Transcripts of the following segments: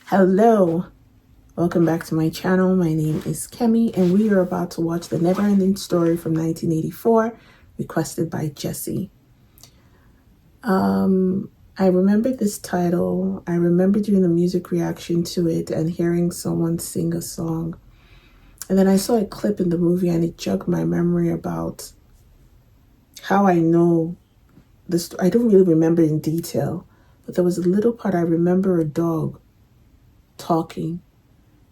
Hello, welcome back to my channel. My name is Kemi and we are about to watch the NeverEnding Story from 1984, requested by Jesse. I remember this title. I remember doing a music reaction to it and hearing someone sing a song. And then I saw a clip in the movie and it jogged my memory about how I know this. I don't really remember in detail, but there was a little part I remember a dog talking.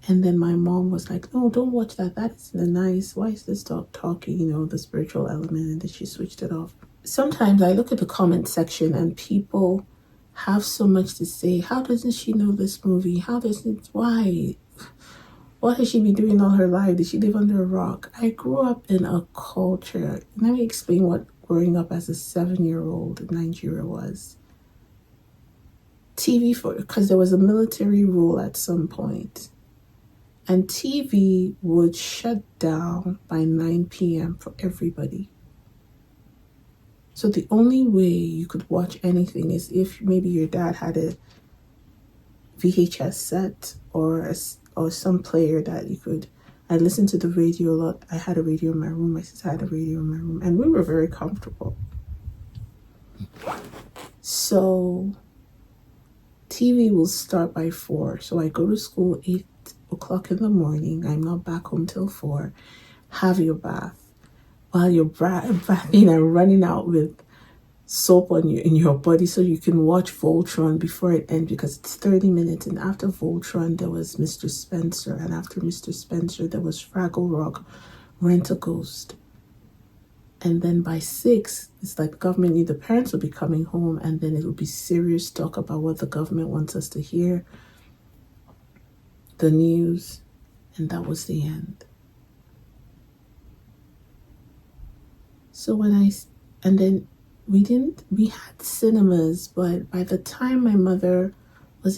And then my mom was like, no, don't watch that. That isn't nice. Why is this dog talking? You know, the spiritual element. And then she switched it off. Sometimes I look at the comment section and people have so much to say. How doesn't she know this movie? Why? What has she been doing all her life? Did she live under a rock? I grew up in a culture. Let me explain what growing up as a 7-year-old in Nigeria was. Because there was a military rule at some point. And TV would shut down by 9 p.m. for everybody. So the only way you could watch anything is if maybe your dad had a VHS set or some player that you could. I listened to the radio a lot. I had a radio in my room. My sister had a radio in my room. And we were very comfortable. So TV will start by 4. So I go to school 8 o'clock in the morning. I'm not back home till 4. Have your bath. While you're bathing and running out with soap on in your body so you can watch Voltron before it ends, because it's 30 minutes. And after Voltron, there was Mr. Spencer. And after Mr. Spencer, there was Fraggle Rock, Rent a Ghost. And then by 6, it's like the government knew the parents would be coming home, and then it would be serious talk about what the government wants us to hear, the news, and that was the end. So we had cinemas, but by the time my mother was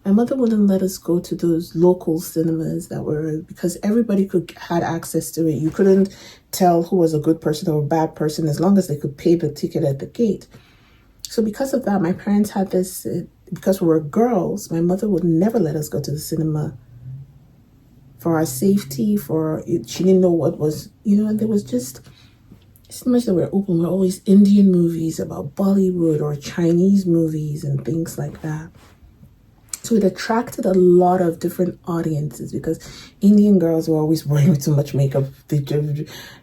my mother wouldn't let us go to those local cinemas because everybody had access to it. You couldn't tell who was a good person or a bad person as long as they could pay the ticket at the gate. So because of that, my parents had this, because we were girls, my mother would never let us go to the cinema for our safety, she didn't know what was, and there was just so much that were open. Were always Indian movies about Bollywood or Chinese movies and things like that. So it attracted a lot of different audiences because Indian girls were always wearing too much makeup.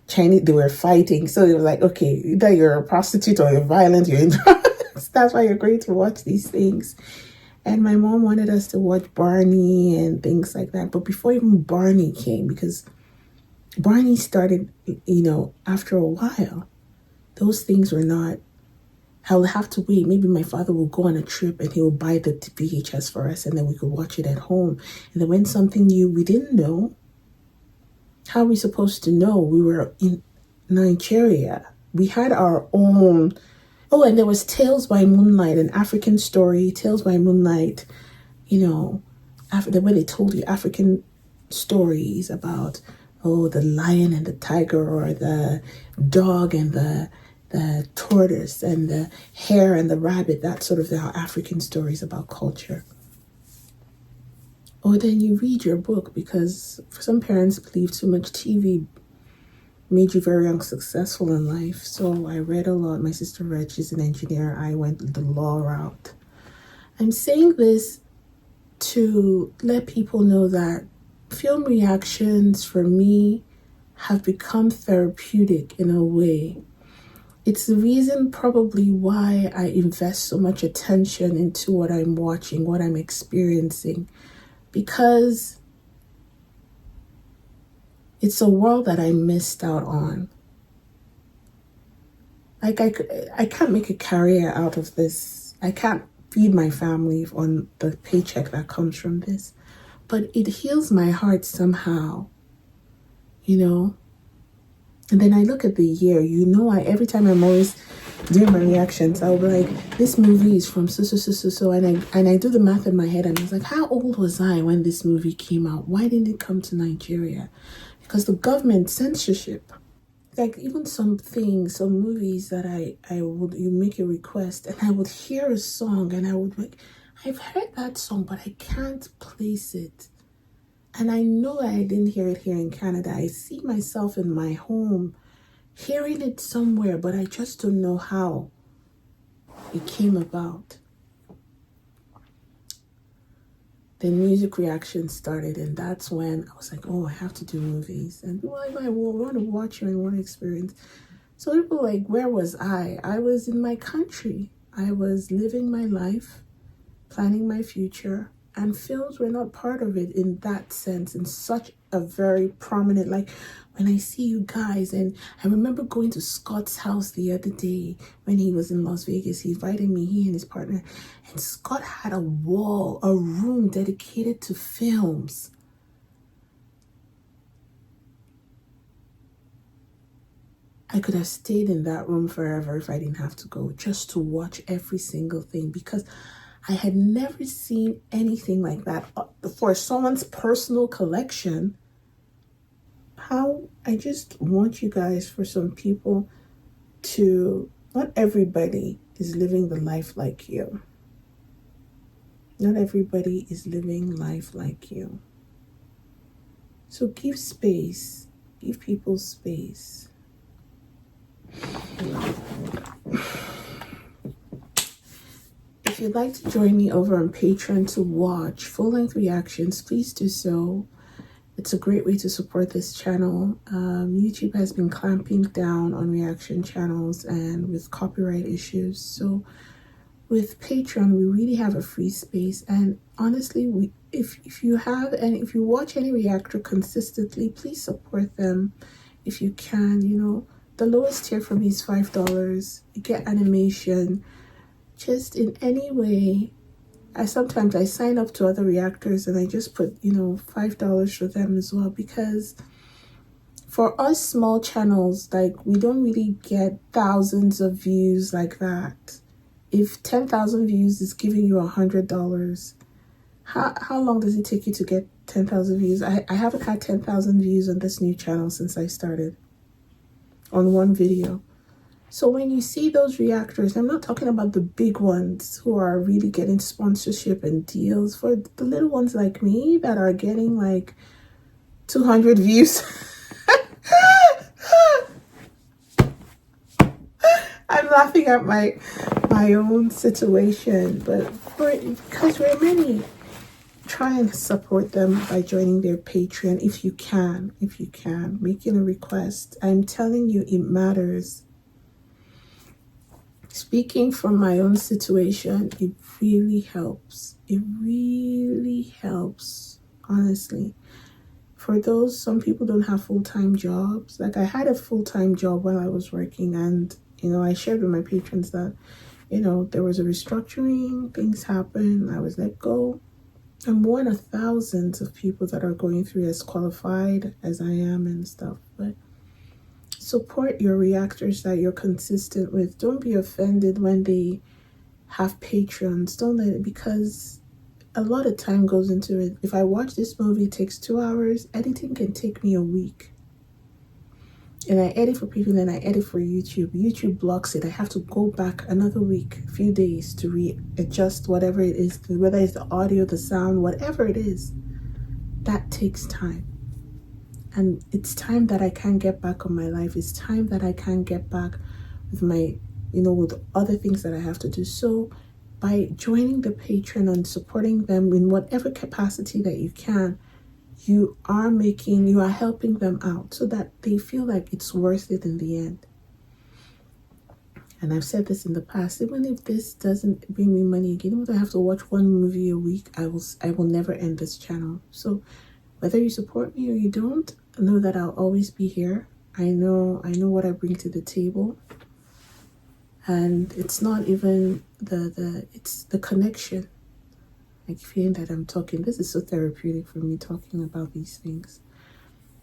Chinese, they were fighting. So they were like, okay, either you're a prostitute or you're violent, you're in drugs. That's why you're going to watch these things. And my mom wanted us to watch Barney and things like that. But before even Barney came, because Barney started, after a while, those things were not. I will have to wait. Maybe my father will go on a trip and he will buy the VHS for us and then we could watch it at home. And then when something new we didn't know, how are we supposed to know? We were in Nigeria. We had our own. Oh, and there was Tales by Moonlight, an African story, Tales by Moonlight, after the way they told you African stories about, the lion and the tiger, or the dog and the tortoise and the hare and the rabbit, that sort of how African stories about culture. Or then you read your book, because some parents believe too much TV made you very unsuccessful in life. So I read a lot. My sister read, she's an engineer. I went the law route. I'm saying this to let people know that film reactions for me have become therapeutic in a way. It's the reason probably why I invest so much attention into what I'm watching, what I'm experiencing, because it's a world that I missed out on. Like I can't make a career out of this. I can't feed my family on the paycheck that comes from this, but it heals my heart somehow, And then I look at the year, every time I'm always doing my reactions, I'll be like, this movie is from so, and I do the math in my head, and I was like, how old was I when this movie came out? Why didn't it come to Nigeria? Because the government censorship, like even some movies that you make a request, and I would hear a song, and I would like, I've heard that song, but I can't place it. And I know I didn't hear it here in Canada. I see myself in my home hearing it somewhere, but I just don't know how it came about. Then music reactions started, and that's when I was like, oh, I have to do movies. And people were like, I want to watch you and want to experience. So people were like, where was I? I was in my country. I was living my life, planning my future, and films were not part of it in that sense, in such a very prominent, like when I see you guys, and I remember going to Scott's house the other day when he was in Las Vegas. He invited me, he and his partner, and Scott had a room dedicated to films. I could have stayed in that room forever if I didn't have to go, just to watch every single thing, because I had never seen anything like that for someone's personal collection. How I just want you guys, for some people, to, not everybody is living the life like you. Not everybody is living life like you. So give space, give people space. If you'd like to join me over on Patreon to watch full-length reactions, please do so. It's a great way to support this channel. YouTube has been clamping down on reaction channels and with copyright issues. So with Patreon, we really have a free space. And honestly, if you watch any reactor consistently, please support them if you can. You know, the lowest tier for me is $5. You get animation. Just in any way, sometimes I sign up to other reactors and I just put, $5 for them as well, because for us small channels, like, we don't really get thousands of views like that. If 10,000 views is giving you $100, how long does it take you to get 10,000 views? I haven't had 10,000 views on this new channel since I started on one video. So when you see those reactors, I'm not talking about the big ones who are really getting sponsorship and deals. For the little ones like me that are getting like 200 views. I'm laughing at my own situation, but because we're many, try and support them by joining their Patreon if you can, making a request. I'm telling you, it matters. Speaking from my own situation, it really helps. It really helps, honestly. For those, some people don't have full-time jobs. Like, I had a full-time job while I was working, and, I shared with my patrons that, there was a restructuring, things happened, I was let go. I'm one of thousands of people that are going through as qualified as I am and stuff, but support your reactors that you're consistent with. Don't be offended when they have patrons. Don't let it, because a lot of time goes into it. If I watch this movie, it takes 2 hours. Editing can take me a week. And I edit for people, then I edit for YouTube. YouTube blocks it. I have to go back another week, a few days to readjust whatever it is, whether it's the audio, the sound, whatever it is. That takes time. And it's time that I can't get back on my life. It's time that I can't get back with my, with other things that I have to do. So by joining the Patreon and supporting them in whatever capacity that you can, you are helping them out so that they feel like it's worth it in the end. And I've said this in the past, even if this doesn't bring me money again, even if I have to watch one movie a week, I will never end this channel. So whether you support me or you don't, know that I'll always be here. I know what I bring to the table. And it's not even it's the connection. Like, feeling that I'm talking. This is so therapeutic for me, talking about these things.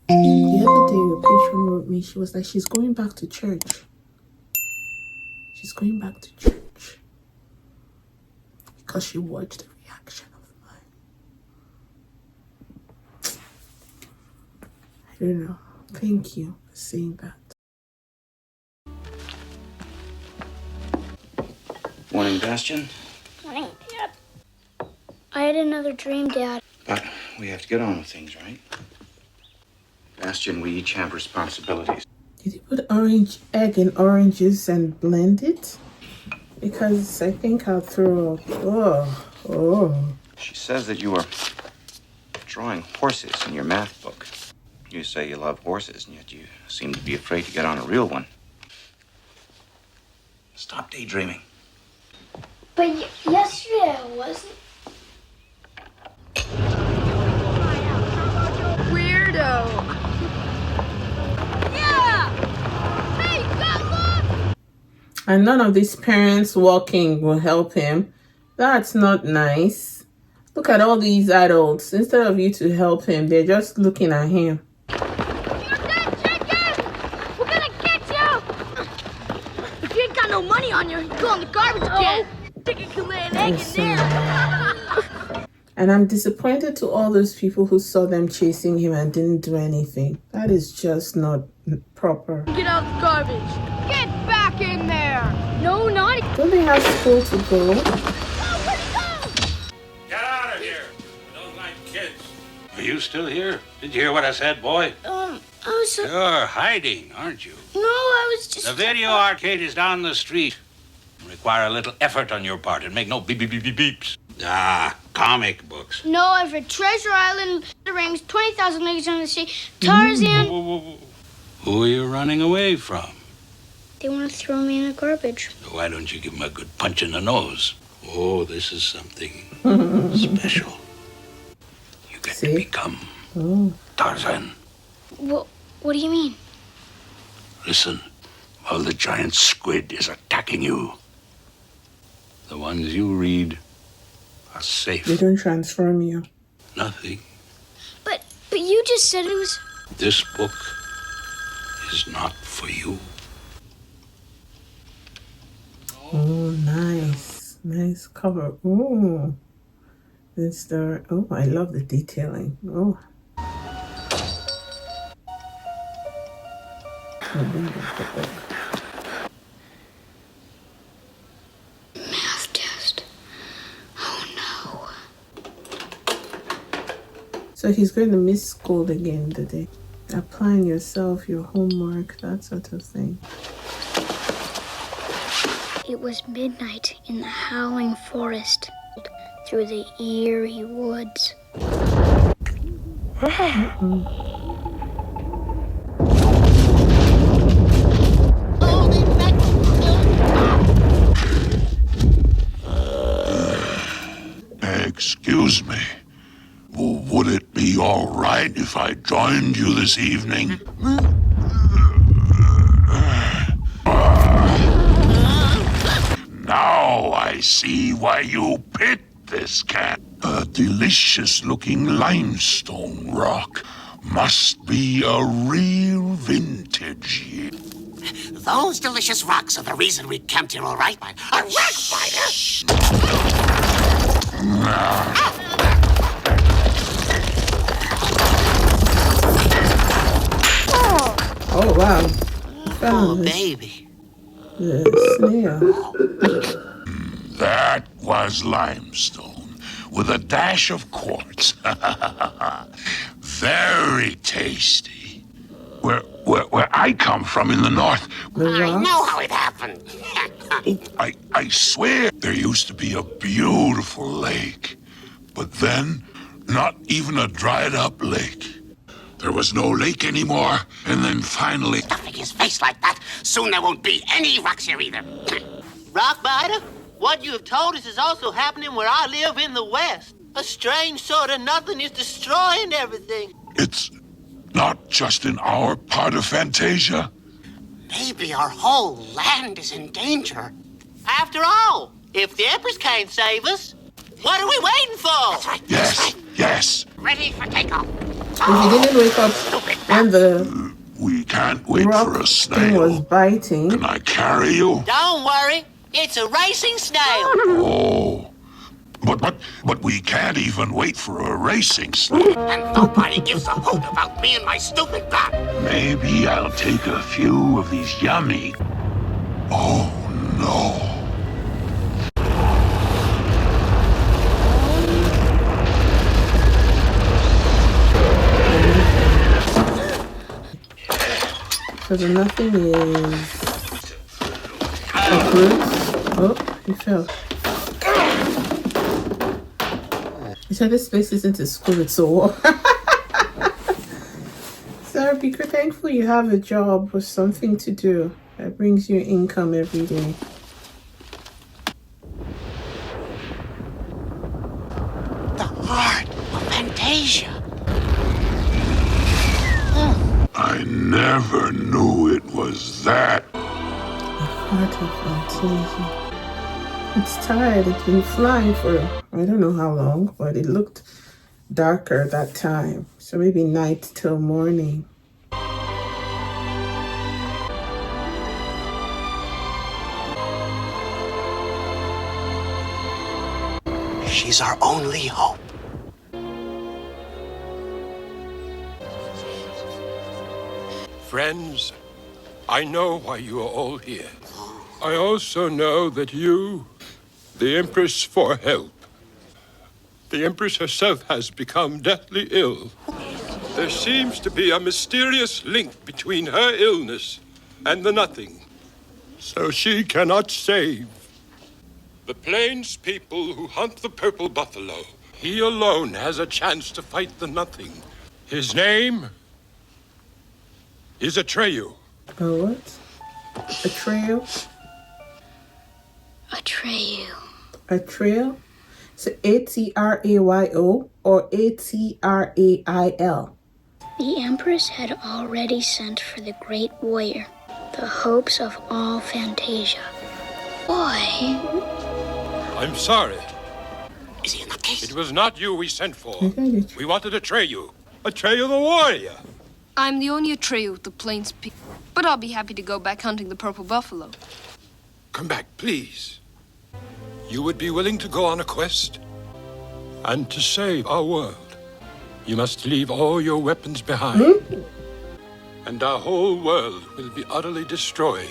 The other day, a patron wrote me, she was like, she's going back to church. She's going back to church because she watched the reaction of mine. I don't know. Thank you for saying that. Morning, Bastian. Morning. Yep. I had another dream, Dad. But we have to get on with things, right? Bastian, we each have responsibilities. Did you put orange egg in oranges and blend it? Because I think I'll throw up. Oh. She says that you are drawing horses in your math book. You say you love horses, and yet you seem to be afraid to get on a real one. Stop daydreaming. But yesterday I wasn't. Weirdo. Yeah! Hey, look! And none of these parents walking will help him. That's not nice. Look at all these adults. Instead of you to help him, they're just looking at him. You're dead, chicken! We're gonna get you! If you ain't got no money on you, you go in the garbage can. Chicken can lay an egg in there. And I'm disappointed to all those people who saw them chasing him and didn't do anything. That is just not proper. Get out of the garbage. Get back in there. No, not. Don't they have school to go? Oh, where'd he go? Get out of here. I don't like kids. Are you still here? Did you hear what I said, boy? I was. You're hiding, aren't you? No, I was just. The video arcade is down the street. Require a little effort on your part and make no beep beep beep beep beeps. Ah, comic books. No, Everett. Treasure Island, the rings, 20,000 Leagues Under the Sea, Tarzan. Whoa. Who are you running away from? They want to throw me in the garbage. Why don't you give them a good punch in the nose? Oh, this is something special. You get to become Tarzan. What do you mean? Listen, while the giant squid is attacking you, the ones you read are safe. They don't transform you. Nothing. But you just said it was. This book is not for you. Oh, nice. Nice cover. Oh. It's the. Oh, I love the detailing. Oh. Math test. Oh no. So he's going to miss school again today. Applying yourself, your homework, that sort of thing. It was midnight in the howling forest, through the eerie woods. Excuse me. Would it be all right if I joined you this evening? Now I see why you picked this cat. A delicious-looking limestone rock. Must be a real vintage. Those delicious rocks are the reason we camped here, all right? A rat spider! Oh, wow. Oh, baby. The snail. That was limestone with a dash of quartz. Very tasty. Where I come from in the north, I know how it happened. I swear there used to be a beautiful lake. But then, not even a dried up lake. There was no lake anymore, and then finally... Stuffing his face like that, soon there won't be any rocks here either. Rockbiter, what you have told us is also happening where I live in the West. A strange sort of nothing is destroying everything. It's not just in our part of Fantasia. Maybe our whole land is in danger. After all, if the Empress can't save us, what are we waiting for? That's right. Yes. Ready for takeoff. If he didn't wake up when the We can't wait rock for a thing was snail. biting. Can I carry you? Don't worry, it's a racing snail. Oh. But we can't even wait for a racing snail. And nobody gives a hoot about me and my stupid bat. Maybe I'll take a few of these yummy... Oh, no. So the nothing is uproots. Oh, he fell. He said this space isn't a school, it's a war. So be thankful you have a job or something to do that brings you income every day. The heart of Fantasia. I never knew it was that. The heart of Fantasia. It's tired. It's been flying for I don't know how long, but it looked darker that time. So maybe night till morning. She's our only hope. Friends, I know why you are all here. I also know that you, the Empress, for help. The Empress herself has become deathly ill. There seems to be a mysterious link between her illness and the Nothing, so she cannot save. The Plains people who hunt the purple buffalo, he alone has a chance to fight the Nothing. His name is Atreyu. Oh, what? Atreyu? Atreyu. Atreyu? So A-T-R-A-Y-O or A-T-R-A-I-L? The Empress had already sent for the great warrior, the hopes of all Fantasia. Boy. I'm sorry. Is he in that case? It was not you we sent for. Okay. We wanted Atreyu. Atreyu the warrior. I'm the only Atreyu of the Plains people, but I'll be happy to go back hunting the purple buffalo. Come back, please. You would be willing to go on a quest? And to save our world, you must leave all your weapons behind. And our whole world will be utterly destroyed.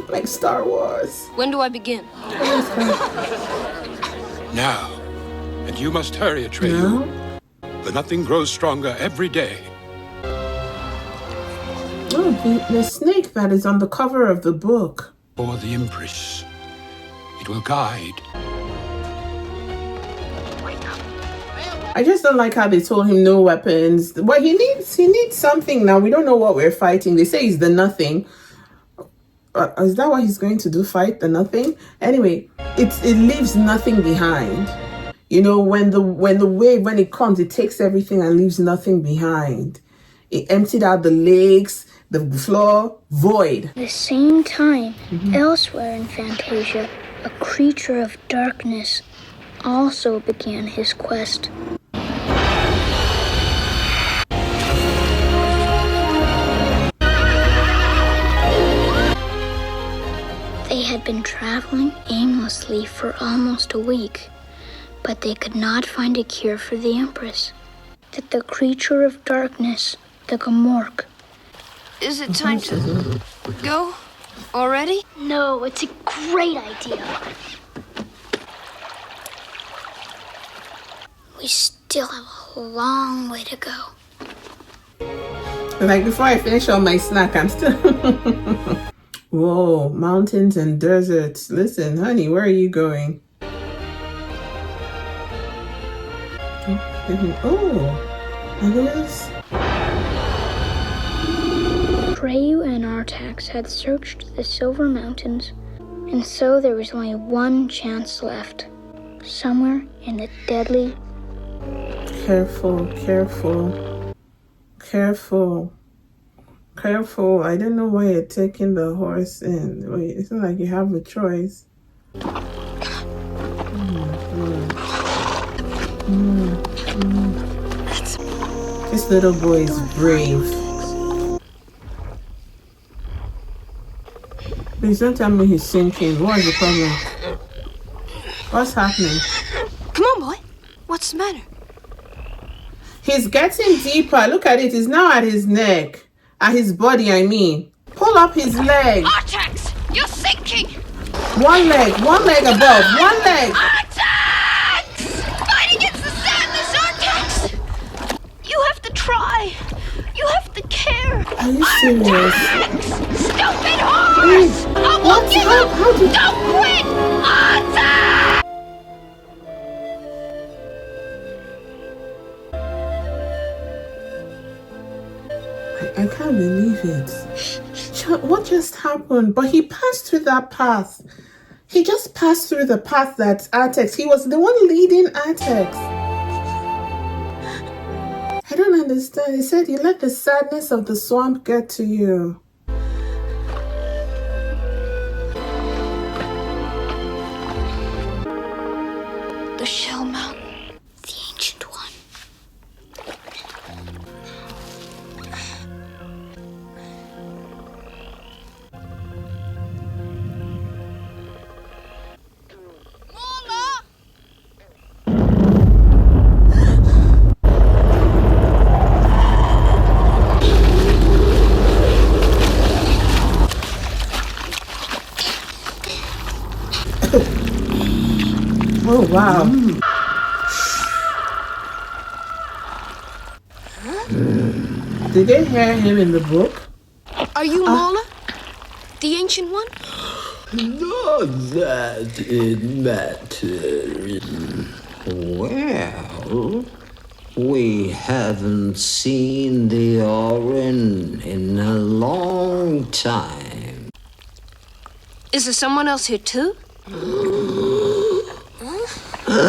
Like Star Wars. When do I begin? Now. And you must hurry, Atreyu. The Nothing grows stronger every day. Oh, the snake that is on the cover of the book. For the Empress. It will guide. I just don't like how they told him no weapons. Well, he needs something now. We don't know what we're fighting. They say he's the Nothing. Is that what he's going to do? Fight the Nothing? Anyway, it leaves nothing behind. You know, when the wave, when it comes, it takes everything and leaves nothing behind. It emptied out the lakes, the floor, void. At the same time, elsewhere in Fantasia, a creature of darkness also began his quest. They had been traveling aimlessly for almost a week, but they could not find a cure for the Empress. That the creature of darkness, the Gmok. Is it time to go already? No, it's a great idea. We still have a long way to go. Like before I finish all my snack, I'm still... Whoa, mountains and deserts. Listen, honey, where are you going? Oh, and there's... Atreyu and Artax had searched the Silver Mountains, and so there was only one chance left. Somewhere in the deadly... Careful. I don't know why you're taking the horse in. Wait, it's not like you have a choice. This little boy is brave. Please don't tell me he's sinking. What is the problem? What's happening? Come on, boy. What's the matter? He's getting deeper. Look at it. It's now at his neck. At his body, I mean. Pull up his leg. Artax! You're sinking! One leg above. One leg. Artax! Fight against the sadness, Artax! You have to try. You have to care. Are you serious? Stupid horse! I won't give up! Don't quit! Attack! I can't believe it. What just happened? But he passed through that path. He just passed through the path that's Artex. He was the one leading Artex. I don't understand. He said you let the sadness of the swamp get to you. The Shell Mountain. The ancient one. Oh, wow. Did they hear him in the book? Are you Mola? The ancient one? Not that it matters. Well, we haven't seen the Orin in a long time. Is there someone else here too? Mola,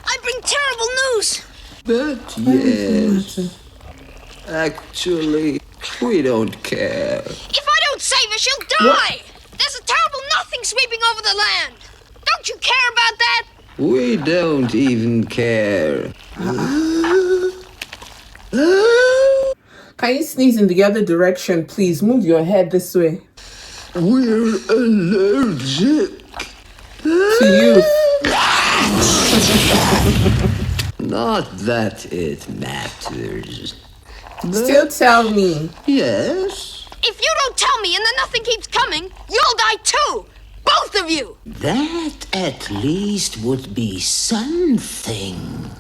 I bring terrible news. But yes, actually, we don't care. If I don't save her, she'll die. There's a terrible nothing sweeping over the land. Don't you care about that? We don't even care. Can you sneeze in the other direction, please? Move your head this way. We're allergic to you. Not that it matters. Still tell me. Yes? If you don't tell me and the nothing keeps coming, you'll die too. Both of you. That at least would be something.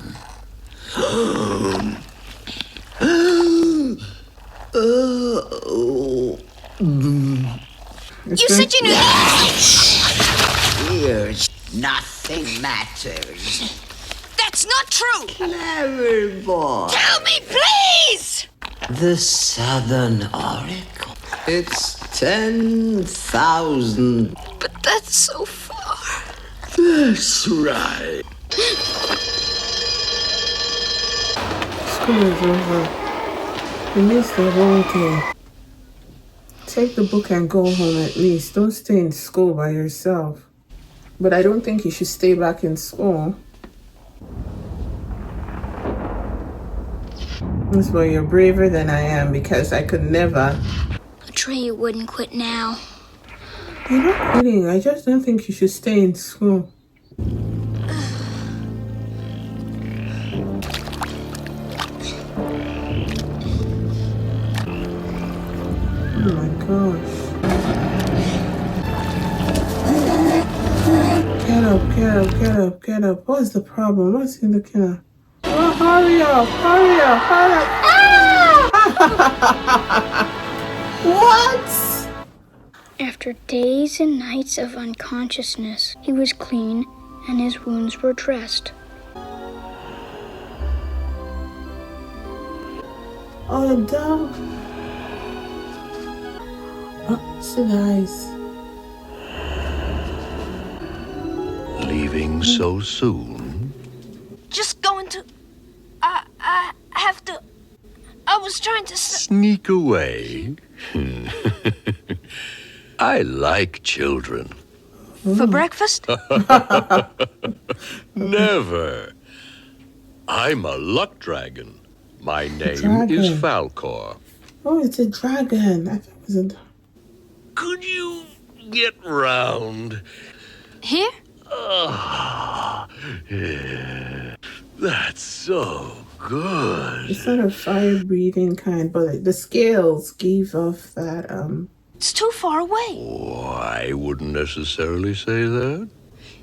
You said you knew that. Here's nothing matters. That's not true. Clever boy. Tell me, please. The Southern Oracle. It's 10,000. But that's so far. That's right. School is over. You missed the whole thing. Take the book and go home at least. Don't stay in school by yourself. But I don't think you should stay back in school. That's why you're braver than I am, because I could never. Atreyu wouldn't quit now. You're not quitting. I just don't think you should stay in school. Oh my gosh. Get up, get up, get up, get up. What's the problem? What's in the car? Oh, hurry up, hurry up, hurry up. Ah! What? After days and nights of unconsciousness, he was clean and his wounds were dressed. Oh, the dog. Oh, see the eyes. Leaving so soon? Just going to. I have to. I was trying to. Sneak away? I like children. For breakfast? Never. I'm a luck dragon. My name is Falcor. Oh, it's a dragon. I thought it was a. Could you get round? Here? Yeah. That's so good. It's not a fire-breathing kind, but the scales gave off that It's too far away. Oh, I wouldn't necessarily say that.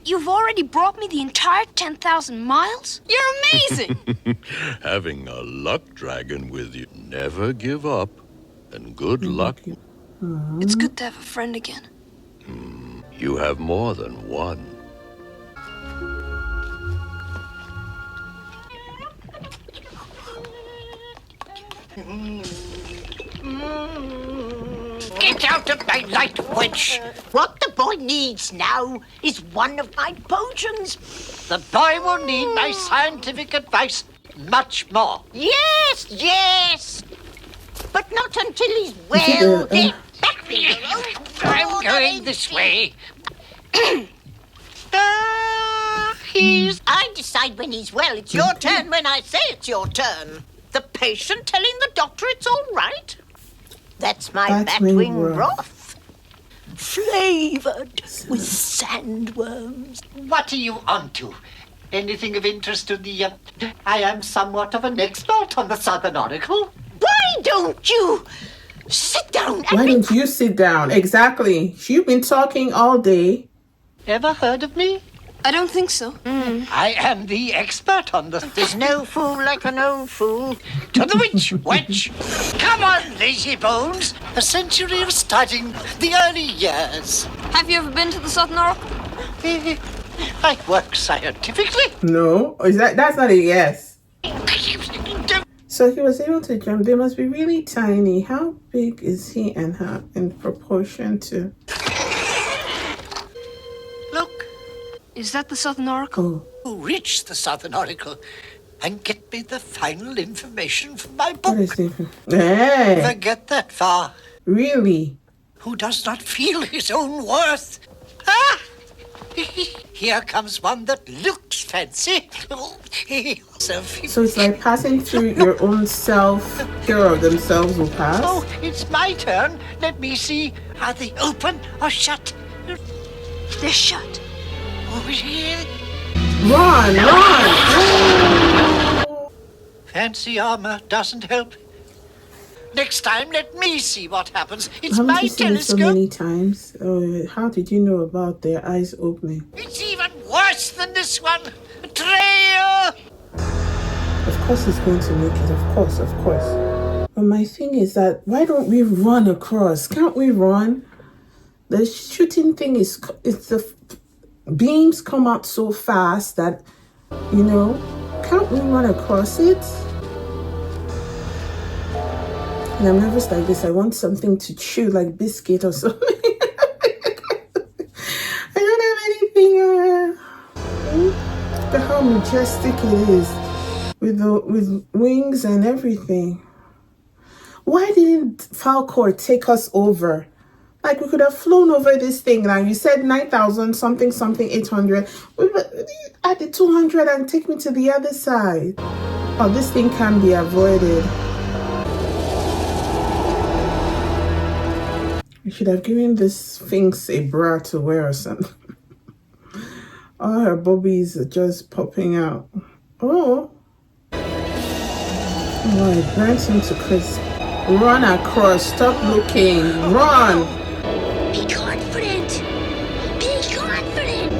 You've already brought me the entire 10,000 miles? You're amazing! Having a luck dragon with you. Never give up. And good luck. It's good to have a friend again. You have more than one. Get out of my light, wench! What the boy needs now is one of my potions. The boy will need my scientific advice much more. Yes, yes! But not until he's well. Back me! I'm going this way. I decide when he's well. It's your turn when I say it's your turn. The patient telling the doctor it's all right. That's my batwing broth. Flavored with sandworms. What are you onto? Anything of interest to the... I am somewhat of an expert on the Southern Oracle. Why don't you sit down? Why don't you sit down? Exactly. You've been talking all day. Ever heard of me? I don't think so. I am the expert on the... There's no fool like an old fool. To the witch, wench! Come on, lazy bones! A century of studying the early years. Have you ever been to the Southern Oracle? I work scientifically. No, that's not a yes. So he was able to jump. They must be really tiny. How big is he and her in proportion to... Look. Is that the Southern Oracle? Oh. Reach the Southern Oracle and get me the final information from my book. What is it? Hey. Never get that far. Really? Who does not feel his own worth? Ah! Here comes one that looks fancy. So it's like passing through your own self. Hero of themselves will pass. Oh, it's my turn. Let me see. Are they open or shut? They're shut. Over here. Run! Fancy armor doesn't help. Next time, let me see what happens. It's Haven't my you seen it so telescope. many times? Oh, how did you know about their eyes opening? It's even worse than this one. Atreyu! Of course he's going to make it. Of course. But my thing is that why don't we run across? Can't we run? The shooting thing it's the beams come out so fast that, can't we run across it? And I'm nervous like this. I want something to chew, like biscuit or something. I don't have anything. Look at how majestic it is, with wings and everything. Why didn't Falcor take us over? Like, we could have flown over this thing. Now, you said 9,000 something 800. Add the 200 and take me to the other side. Oh, this thing can be avoided. We should have given this Sphinx a bra to wear or something. All her bobbies are just popping out. Oh, it burns him to crisp. Run across. Stop looking. Run. Be confident. Be confident.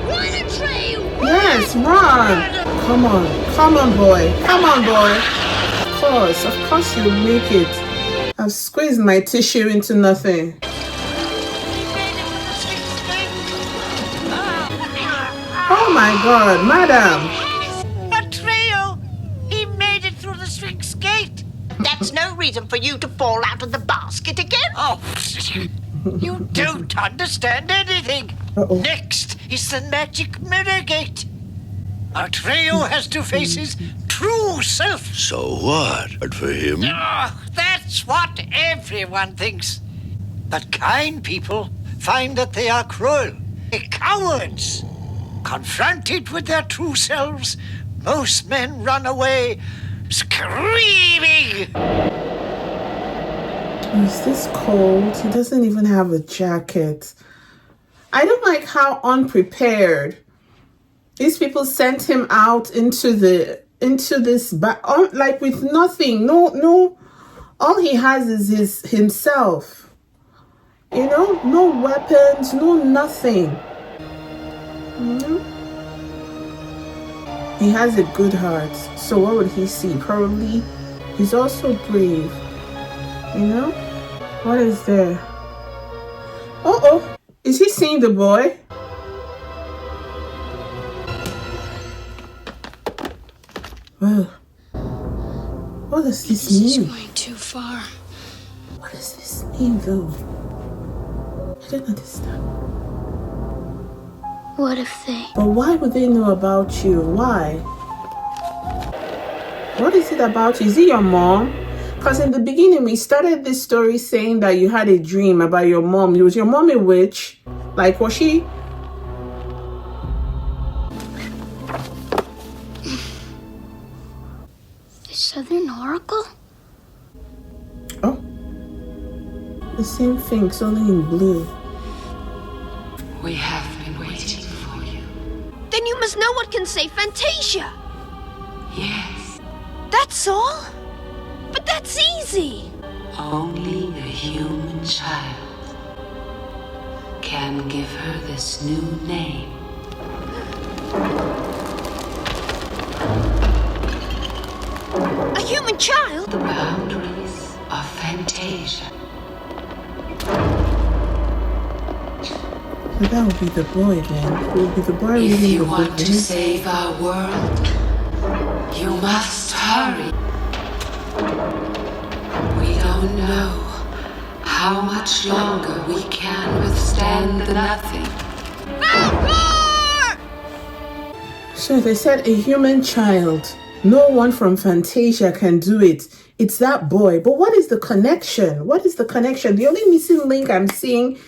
Run, Atreyu. Yes, run. Come on, boy. Of course you'll make it. I've squeezed my tissue into nothing. Oh my God, madam! Atreyu! He made it through the Sphinx Gate! That's no reason for you to fall out of the basket again! Oh, you don't understand anything! Next is the magic mirror gate! Atreyu has to face his true self! So what? But for him? That's what everyone thinks. But kind people find that they are cruel, cowards. Confronted with their true selves, most men run away, screaming. Is this cold? He doesn't even have a jacket. I don't like how unprepared these people sent him out into this, like with nothing. No. All he has is himself. No weapons, no nothing. He has a good heart. So what would he see? Probably he's also brave. You know? What is there? Uh-oh. Is he seeing the boy? Well, what does this mean? This is going too far. What does this mean, though? I don't understand. What if they... But why would they know about you? Why? What is it about you? Is it your mom? Because in the beginning, we started this story saying that you had a dream about your mom. Was your mom a witch? Like, was she? The Southern Oracle? Oh. The same thing, it's only in blue. We have been waiting for you. Then you must know what can save Fantasia. Yes. That's all? But that's easy. Only a human child can give her this new name. A human child? The boundaries of Fantasia. But that would be the boy then. It would be the boy If reading you the want book. to save our world, you must hurry. We don't know how much longer we can withstand the nothing. So they said a human child. No one from Fantasia can do it. It's that boy. But what is the connection? What is the connection? The only missing link I'm seeing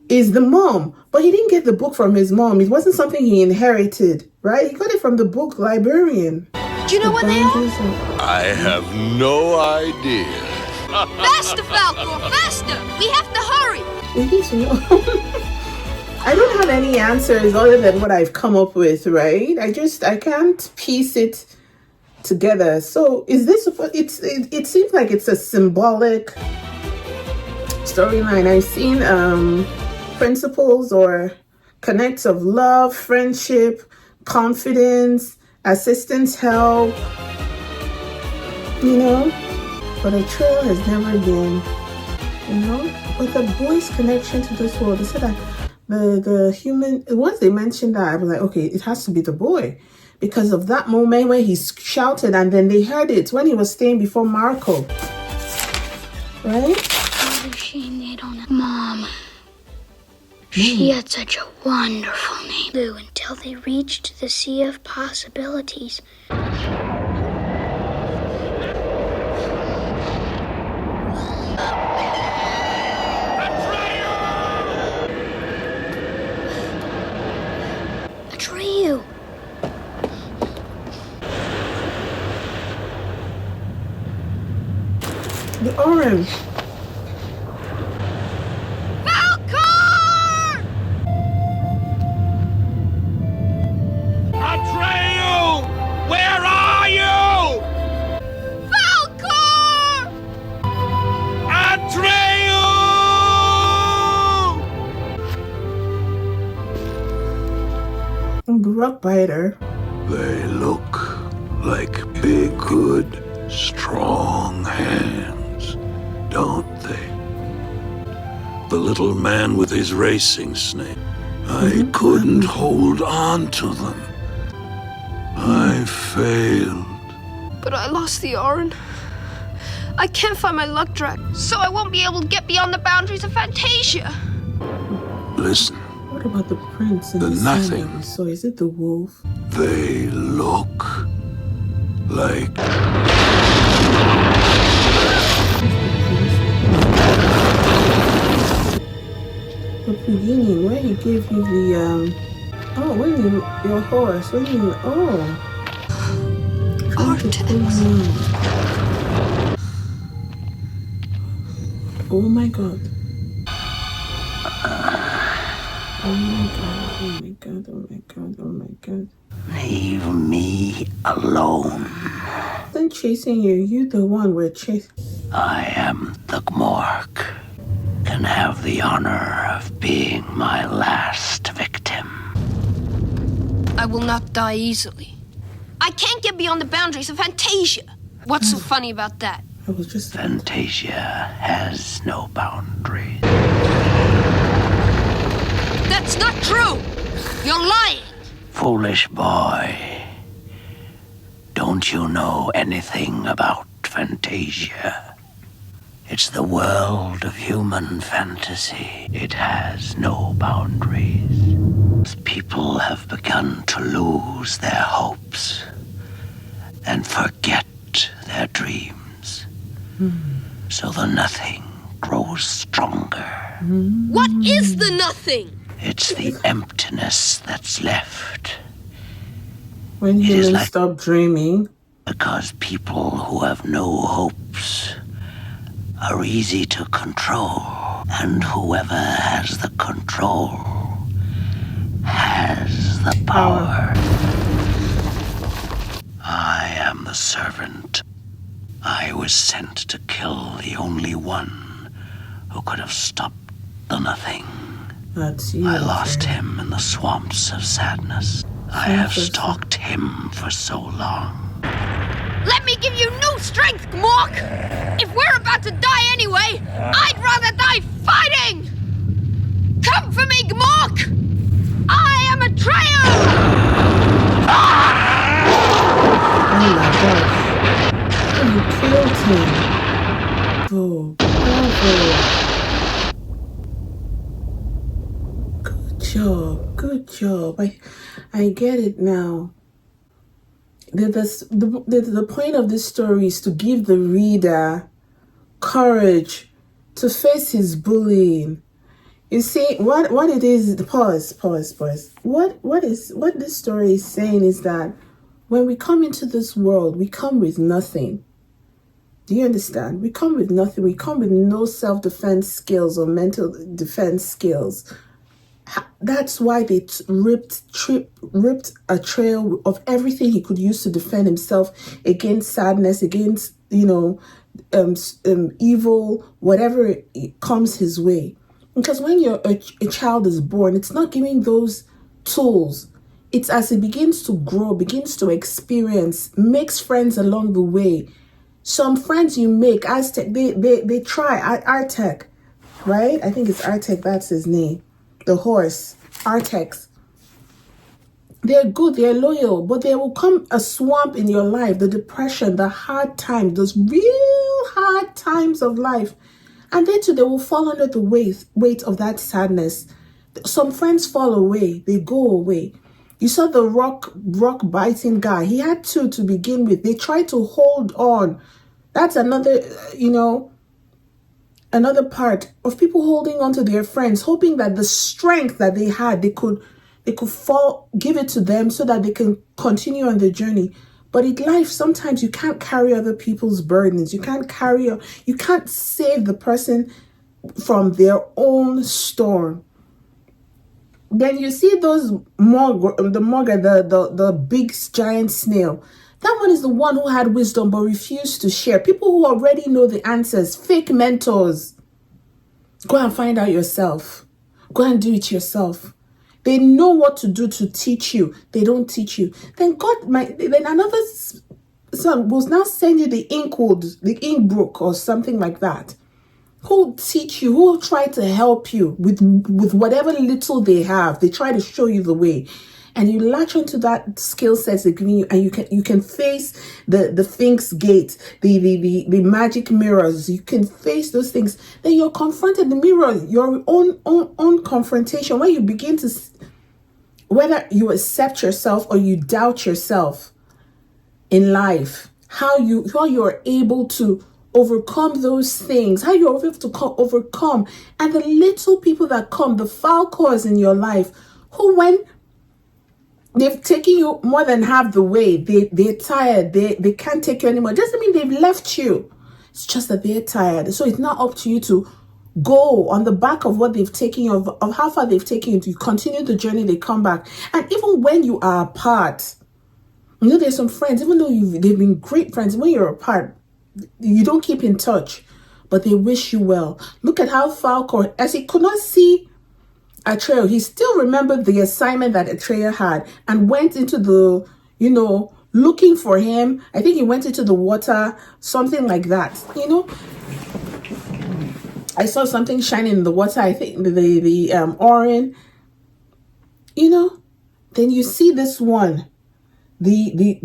is the mom. But he didn't get the book from his mom. It wasn't something he inherited, right? He got it from the book librarian. Do you know what they are? I have no idea. Faster, Falcor! Faster! We have to hurry! We need to know. I don't have any answers other than what I've come up with, right? I can't piece it together. So is this, it seems like it's a symbolic storyline. I've seen principles or connects of love, friendship, confidence, assistance, help, you know, but a trail has never been, you know. But the boy's connection to this world, they said that the human, once they mentioned that, I was like, okay, it has to be the boy, because of that moment where he shouted and then they heard it when he was staying before Marco, right? What a shame they don't have Mom. She had such a wonderful name. Blue until they reached the sea of possibilities. Atreyu! The orange. Atreyu! Where are you? Falcor! Atreyu! The rock biter. They look like big, good, strong hands, don't they? The little man with his racing snake. I couldn't hold on to them. I failed. But I lost the Orin. I can't find my luck drag, so I won't be able to get beyond the boundaries of Fantasia. Listen, What about the prince and The the nothing. sand that we saw? Is it the wolf? they look like The beginning, where he gave you the your horse, Artemis. Oh my god. Oh my god, oh my god, oh my god, oh my god. Leave me alone. Then chasing you the one we're chasing. I am the Gmok. Can have the honor of being my last victim. I will not die easily. I can't get beyond the boundaries of Fantasia. What's so funny about that? I was just... Fantasia has no boundaries. That's not true! You're lying! Foolish boy. Don't you know anything about Fantasia? It's the world of human fantasy. It has no boundaries. People have begun to lose their hopes and forget their dreams. So the nothing grows stronger. What is the nothing? It's the emptiness that's left. When humans stop dreaming. Because people who have no hopes are easy to control. And whoever has the control has the power. I am the servant. I was sent to kill the only one who could have stopped the nothing. That's you. I lost him in the swamps of sadness. I have stalked him for so long. Let me give you new strength, Gmok! If we're about to die anyway, I'd rather die fighting! Come for me, Gmok! I am Atreyu! Oh my gosh. You killed him. Bravo. Good job. I get it now. The point of this story is to give the reader courage to face his bullying. You see, what it is, pause. What this story is saying is that when we come into this world, we come with nothing. Do you understand? We come with nothing. We come with no self-defense skills or mental defense skills. That's why they ripped a trail of everything he could use to defend himself against sadness, against evil, whatever comes his way. Because when a child is born, it's not giving those tools. It's as it begins to grow, begins to experience, makes friends along the way. Some friends you make, Aztec, they try Artec, right? I think it's Artec, that's his name. The horse, Artex. They're good, they're loyal, but there will come a swamp in your life, the depression, the hard times, those real hard times of life. And then too, they will fall under the weight of that sadness. Some friends fall away, they go away. You saw the rock biting guy. He had two to begin with. They tried to hold on. That's another, another part of people holding on to their friends, hoping that the strength that they had, they could give it to them so that they can continue on the journey. But in life, sometimes you can't carry other people's burdens. You can't save the person from their own storm. Then you see those the big giant snail. That one is the one who had wisdom but refused to share. People who already know the answers, fake mentors. Go and find out yourself. Go and do it yourself. They know what to do to teach you. They don't teach you. Then another son will now send you the ink book or something like that. Who will teach you, who will try to help you with whatever little they have. They try to show you the way. And you latch onto that skill set they're giving you, and you can face the Sphinx gate, the magic mirrors. You can face those things. Then you're confronted the mirror, your own confrontation, where you begin to, whether you accept yourself or you doubt yourself in life, how you're able to overcome those things, how you're able to overcome, and the little people that come, the falcons in your life, who when they've taken you more than half the way, they're tired, they can't take you anymore. It doesn't mean they've left you. It's just that they're tired. So it's not up to you to go on the back of what they've taken you, of how far they've taken you. You continue the journey, they come back. And even when you are apart, there's some friends, even though they've been great friends, when you're apart, you don't keep in touch, but they wish you well. Look at how Falcon, as he could not see Atreyu, he still remembered the assignment that Atreyu had and went into the, looking for him. I think he went into the water, something like that. I saw something shining in the water. I think the orange. Then you see this one, the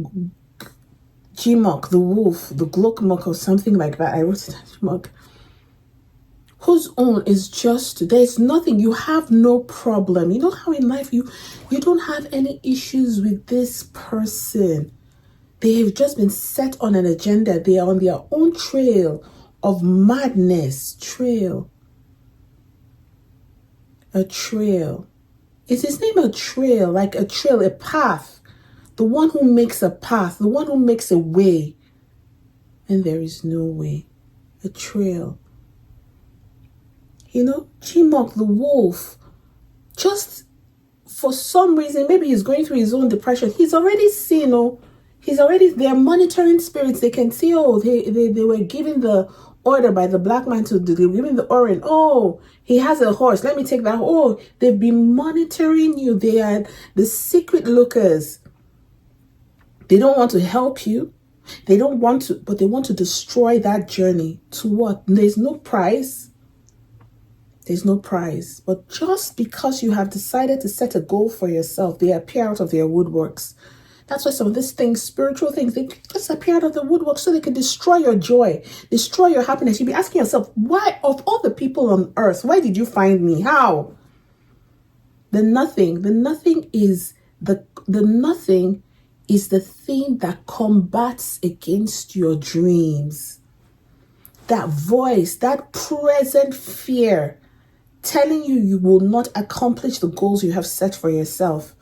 Gmok, the wolf, the Glokmok or something like that. I wrote it down, Gmok. Whose own is just, there's nothing, you have no problem. You know how in life you don't have any issues with this person. They have just been set on an agenda. They are on their own trail of madness. A trail. Is his name a trail? Like a trail, a path. The one who makes a path, the one who makes a way. And there is no way. A trail. Gmok, the wolf, just for some reason, maybe he's going through his own depression. He's already seen, they're monitoring spirits. They can see, they were given the order by the black man they were given the orange. Oh, he has a horse. Let me take that. Oh, they've been monitoring you. They are the secret lookers. They don't want to help you. They don't want to, but they want to destroy that journey. To what? There's no prize. There's no prize. But just because you have decided to set a goal for yourself, they appear out of their woodworks. That's why some of these things, spiritual things, they just appear out of the woodwork so they can destroy your joy, destroy your happiness. You'll be asking yourself, why, of all the people on earth, why did you find me? How? The nothing is the thing that combats against your dreams. That voice, that present fear telling you will not accomplish the goals you have set for yourself.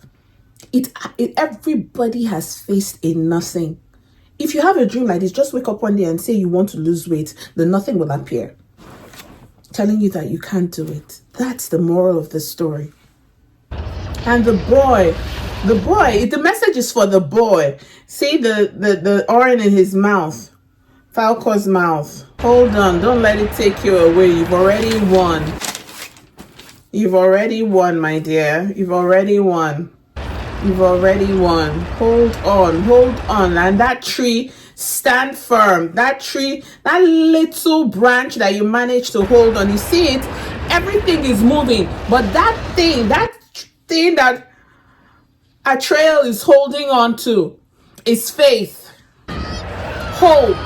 Everybody has faced a nothing. If you have a dream like this, just wake up one day and say you want to lose weight, the nothing will appear, telling you that you can't do it. That's the moral of the story. And the message is for the boy. See the orange in his mouth, Falco's mouth. Hold on, don't let it take you away. You've already won. You've already won, my dear. You've already won. You've already won. Hold on. And that tree, stand firm. That tree, that little branch that you managed to hold on, you see it? Everything is moving. But that thing that Atreyu is holding on to is faith. Hope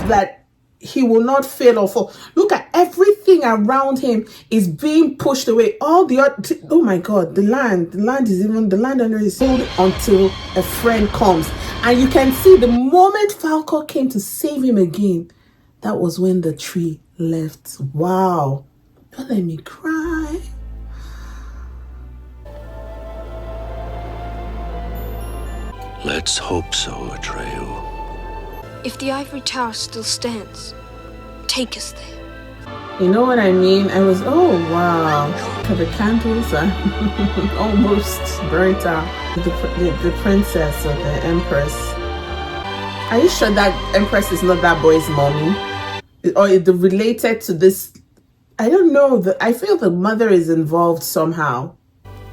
that he will not fail or fall. Look at everything around him is being pushed away. All the other, oh my God, the landowner is holding until a friend comes. And you can see the moment Falco came to save him again, that was when the tree left. Wow. Don't let me cry. Let's hope so, Atreyu. If the ivory tower still stands, take us there. You know what I mean? I was, oh wow. The candles are almost burnt out. The princess or the empress. Are you sure that empress is not that boy's mommy? Or is it related to this? I don't know. I feel the mother is involved somehow.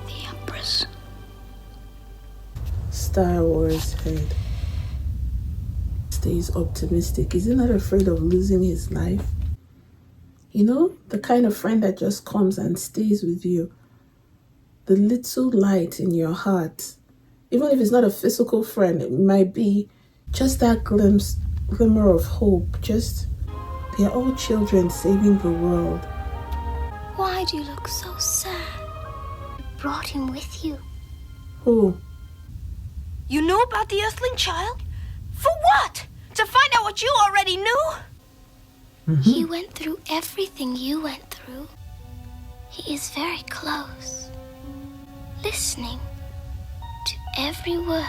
The empress. Star Wars head. Stays optimistic. Is he not afraid of losing his life? The kind of friend that just comes and stays with you. The little light in your heart. Even if it's not a physical friend, it might be just that glimmer of hope. They're all children saving the world. Why do you look so sad? You brought him with you. Who? You know about the Earthling child? For what? To find out what you already knew? Mm-hmm. He went through everything you went through. He is very close, listening to every word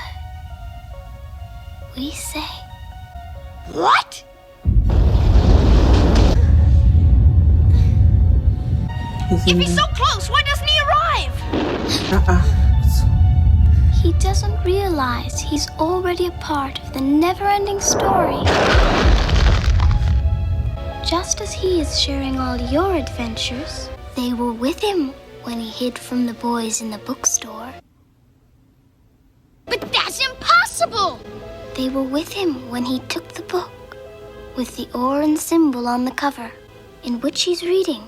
we say. What? If he's so close, why doesn't he arrive? He doesn't realize he's already a part of the NeverEnding Story. Just as he is sharing all your adventures, They were with him when he hid from the boys in the bookstore. But that's impossible! They were with him when he took the book with the orange symbol on the cover, in which he's reading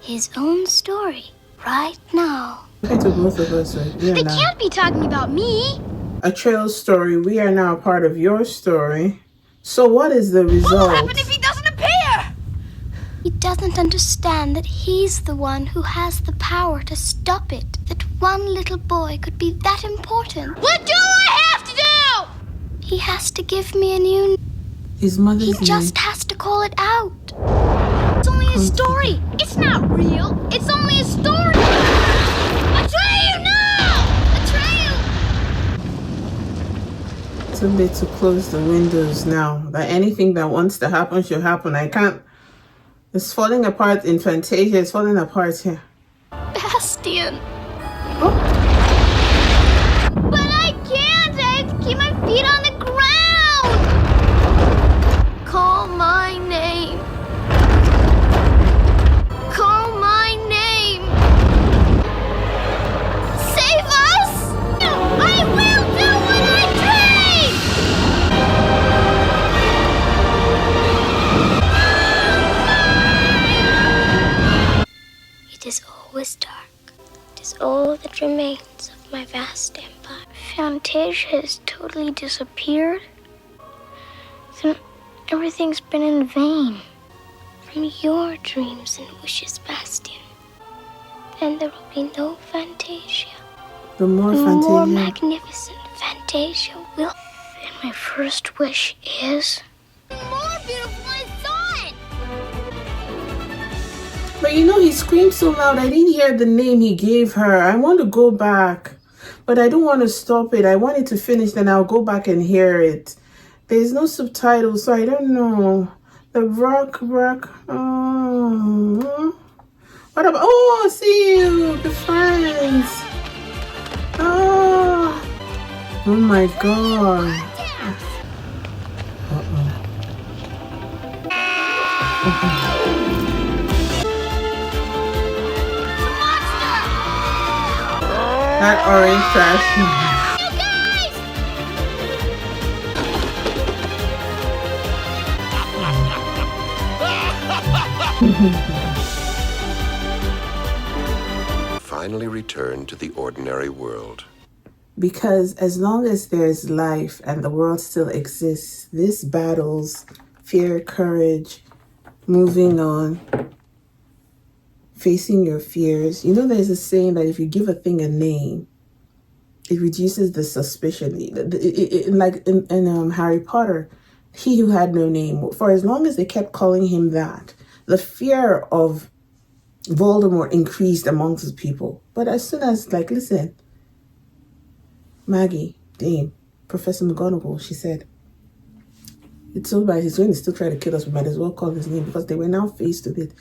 his own story right now. Look to both of us, right? They can't be talking about me. Atreyu's story. We are now a part of your story. So what is the result? What will happen if he doesn't appear? He doesn't understand that he's the one who has the power to stop it. That one little boy could be that important. What do I have to do? He has to give me a new... His mother's name. He just has to call it out. It's only a story. It's not real. It's only a story. Atreyu, no! Atreyu! Too late to close the windows now. That anything that wants to happen should happen. I can't. It's falling apart in Fantasia. It's falling apart here. Bastian. Oh. But I can't. I have to keep my feet on the ground. Call my name. Call my name. Save us! I will do what I dream! It is always dark. It is all that remains of my vast empire. Fantasia has totally disappeared. Then everything's been in vain. From your dreams and wishes, Bastian. Then there will be no Fantasia. The more magnificent Fantasia will. And my first wish is... more beautiful than I thought! But you know, he screamed so loud. I didn't hear the name he gave her. I want to go back. But I don't want to stop it. I want it to finish. Then I'll go back and hear it. There's no subtitles, so I don't know. The rock. Oh. What about... Oh, see you. The friends. Oh. Oh my God. That orange trash. Finally return to the ordinary world. Because as long as there's life and the world still exists, this battles fear, courage, moving on, facing your fears. You know, there's a saying that if you give a thing a name, it reduces the suspicion. Like in Harry Potter, he who had no name, for as long as they kept calling him that, the fear of Voldemort increased amongst the people. But as soon as, like, listen, Maggie, Dame, Professor McGonagall, she said, it's so bad, he's going to still try to kill us, we might as well call his name, because they were now faced with it.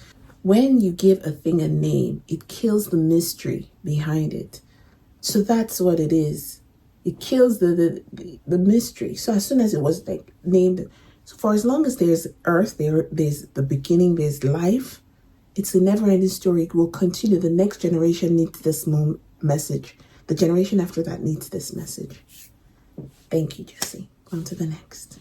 When you give a thing a name, it kills the mystery behind it. So that's what it is. It kills the mystery. So as soon as it was like named, so for as long as there's earth, there's the beginning, there's life, it's a never-ending story. It will continue. The next generation needs this message. The generation after that needs this message. Thank you, Jesse. On to the next.